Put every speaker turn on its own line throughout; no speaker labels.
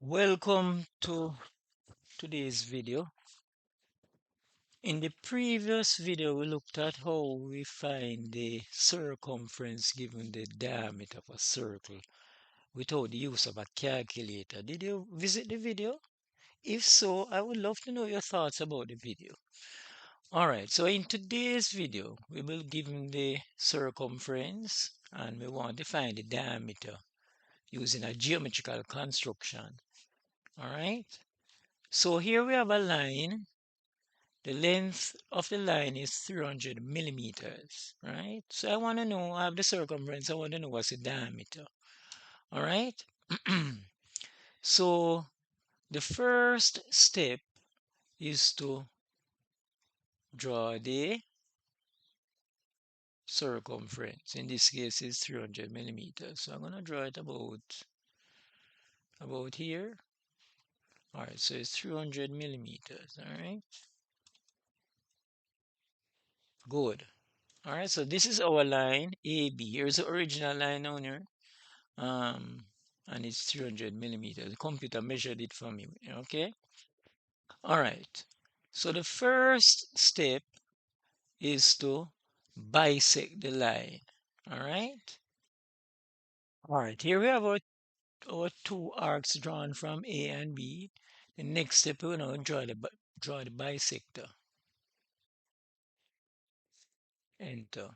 Welcome to today's video. In the previous video, we looked at how we find the circumference given the diameter of a circle without the use of a calculator. Did you visit the video? If so, I would love to know your thoughts about the video. Alright, so in today's video, we will give the circumference and we want to find the diameter using a geometrical construction. Alright, so here we have a line. The length of the line is 300 millimeters, right? So I want to know, I have the circumference, I want to know what's the diameter, all right? So the first step is to draw the circumference. In this case, it's 300 millimeters. So I'm going to draw it about here. All right, so it's 300 millimeters, all right? Good. All right, so this is our line AB. Here's the original line on here. And it's 300 millimeters. The computer measured it for me, okay? All right. So the first step is to bisect the line, all right? All right, here we have our two arcs drawn from A and B. The next step, we're going to draw the bisector. Enter.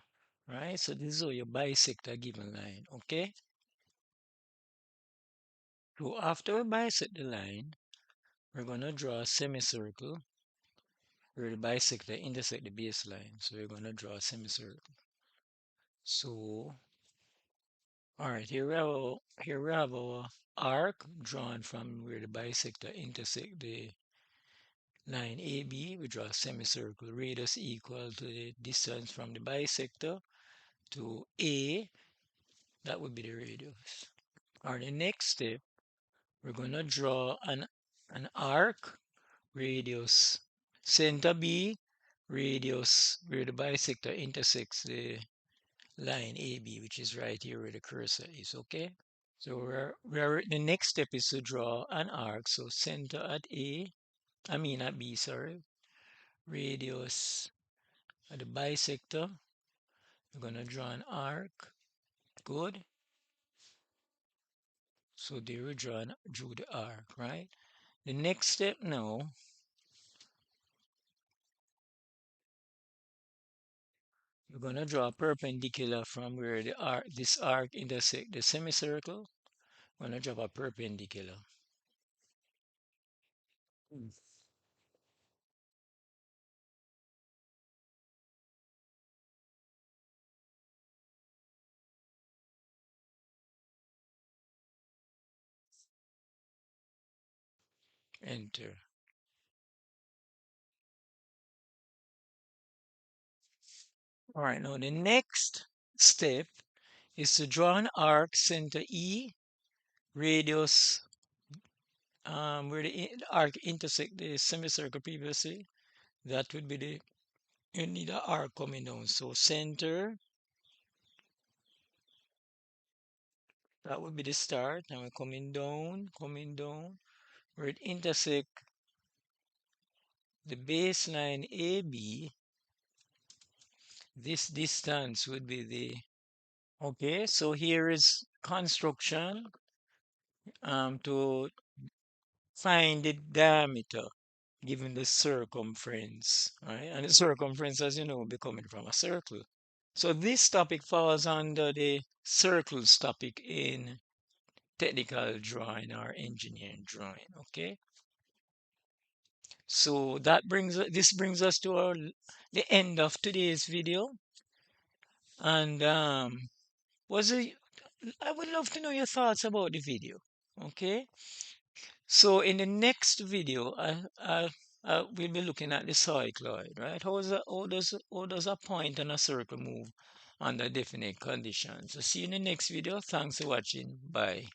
Right? So this is how you bisect a given line, okay? So after we bisect the line, we're going to draw a semicircle where the bisector intersect the baseline. So we're going to draw a semicircle. So, all right, here we have our arc drawn from where the bisector intersect the line AB. We draw a semicircle. Radius equal to the distance from the bisector to A. That would be the radius. All right, the next step, we're going to draw an arc, radius center B, radius where the bisector intersects the line AB, which is right here where the cursor is, okay? So the next step is to draw an arc. So center at at B, sorry. Radius at the bisector. We're going to draw an arc. Good. So there we drew the arc, right? The next step now, we're going to draw a perpendicular from where this arc intersect the semicircle. We're going to draw a perpendicular. Enter. All right, now the next step is to draw an arc center E, radius where the arc intersect the semicircle previously. That would be you need an arc coming down. So center, that would be the start. Now we're coming down, where it intersect the baseline AB. This distance would be okay, so here is construction to find the diameter given the circumference, right? And the circumference, as you know, will be coming from a circle. So this topic falls under the circles topic in technical drawing or engineering drawing, okay? So this brings us to the end of today's video. And I would love to know your thoughts about the video, okay? So in the next video, we'll be looking at the cycloid, right? How does a point and a circle move under definite conditions? So see you in the next video. Thanks for watching. Bye.